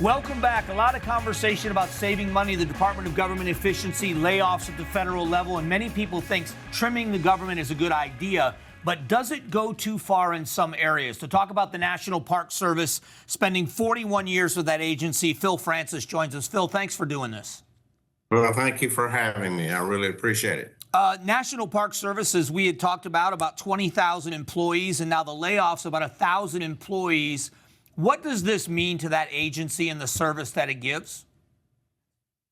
Welcome back. A lot of conversation about saving money, the Department of Government Efficiency, layoffs at the federal level, and many people think trimming the government is a good idea. But does it go too far in some areas? To talk about the National Park Service spending 41 years with that agency, Phil Francis joins us. Phil, thanks for doing this. Well, thank you for having me. I really appreciate it. National Park Service, as we had talked about 20,000 employees, and now the layoffs, about 1,000 employees. What does this mean to that agency and the service that it gives?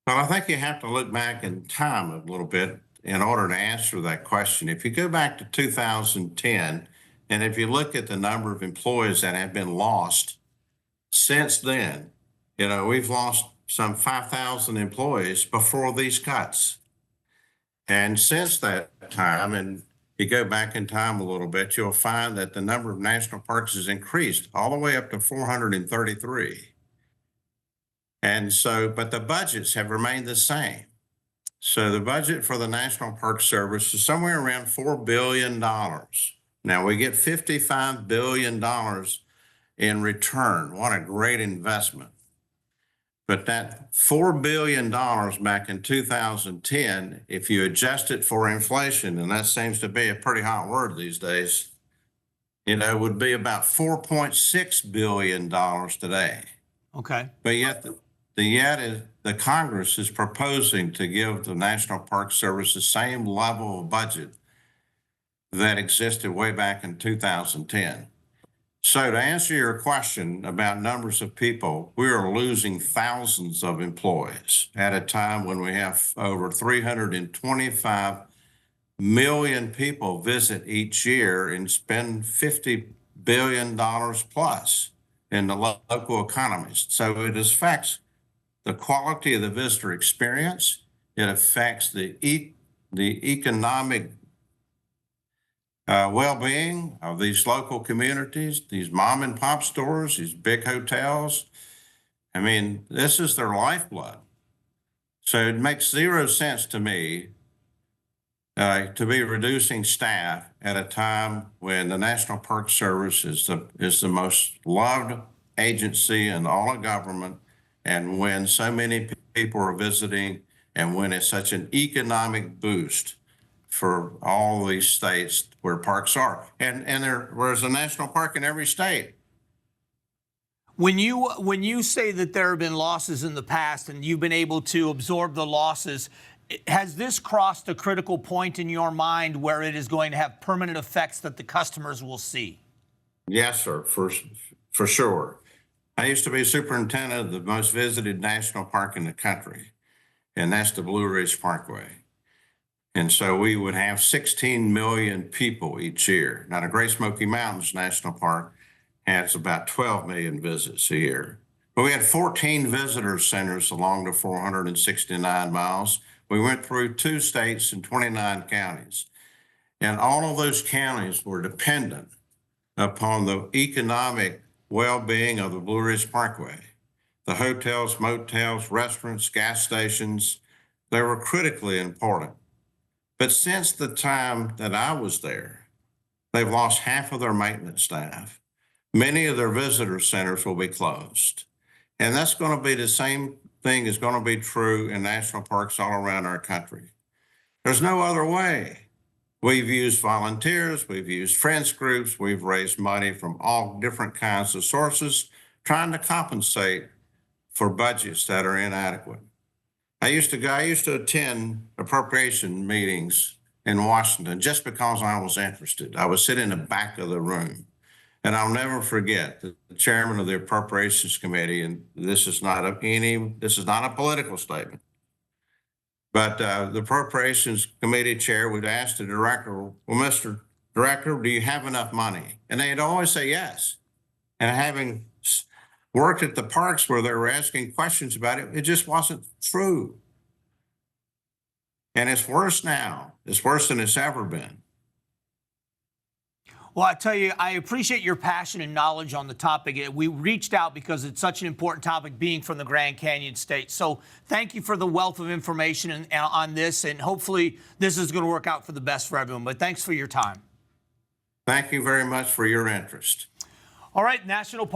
Well, I think you have to look back in time a little bit in order to answer that question. If you go back to 2010, and if you look at the number of employees that have been lost since then, we've lost some 5,000 employees before these cuts. And since that time, and you go back in time a little bit, you'll find that the number of national parks has increased all the way up to 433. And so, but the budgets have remained the same. So the budget for the National Park Service is somewhere around $4 billion. Now we get $55 billion in return. What a great investment. But that $4 billion back in 2010, if you adjust it for inflation, and that seems to be a pretty hot word these days, would be about $4.6 billion today. Okay. But yet the Congress is proposing to give the National Park Service the same level of budget that existed way back in 2010. So to answer your question about numbers of people, we are losing thousands of employees at a time when we have over 325 million people visit each year and spend $50 billion plus in the local economies. So it affects the quality of the visitor experience. It affects the economic well-being of these local communities, these mom and pop stores, these big hotels. I mean, this is their lifeblood. So it makes zero sense to me to be reducing staff at a time when the National Park Service is the most loved agency in all of government, and when so many people are visiting, and when it's such an economic boost for all these states where parks are. And there's a national park in every state. When you say that there have been losses in the past and you've been able to absorb the losses, has this crossed a critical point in your mind where it is going to have permanent effects that the customers will see? Yes, sir, for sure. I used to be superintendent of the most visited national park in the country, and that's the Blue Ridge Parkway. And so we would have 16 million people each year. Now, the Great Smoky Mountains National Park has about 12 million visits a year. But we had 14 visitor centers along the 469 miles. We went through 2 states and 29 counties. And all of those counties were dependent upon the economic well-being of the Blue Ridge Parkway. The hotels, motels, restaurants, gas stations, they were critically important. But since the time that I was there, they've lost half of their maintenance staff. Many of their visitor centers will be closed. And that's going to be the same thing is going to be true in national parks all around our country. There's no other way. We've used volunteers, we've used friends groups, we've raised money from all different kinds of sources, trying to compensate for budgets that are inadequate. I used to attend appropriation meetings in Washington just because I was interested. I would sit in the back of the room, and I'll never forget the chairman of the Appropriations Committee, and this is not a political statement, but the Appropriations Committee chair would ask the director, "Well, Mr. Director, do you have enough money?" And they'd always say yes. And having worked at the parks where they were asking questions about it, it just wasn't true. And it's worse now. It's worse than it's ever been. Well, I tell you, I appreciate your passion and knowledge on the topic. We reached out because it's such an important topic, being from the Grand Canyon State. So thank you for the wealth of information on this, and hopefully this is going to work out for the best for everyone. But thanks for your time. Thank you very much for your interest. All right, National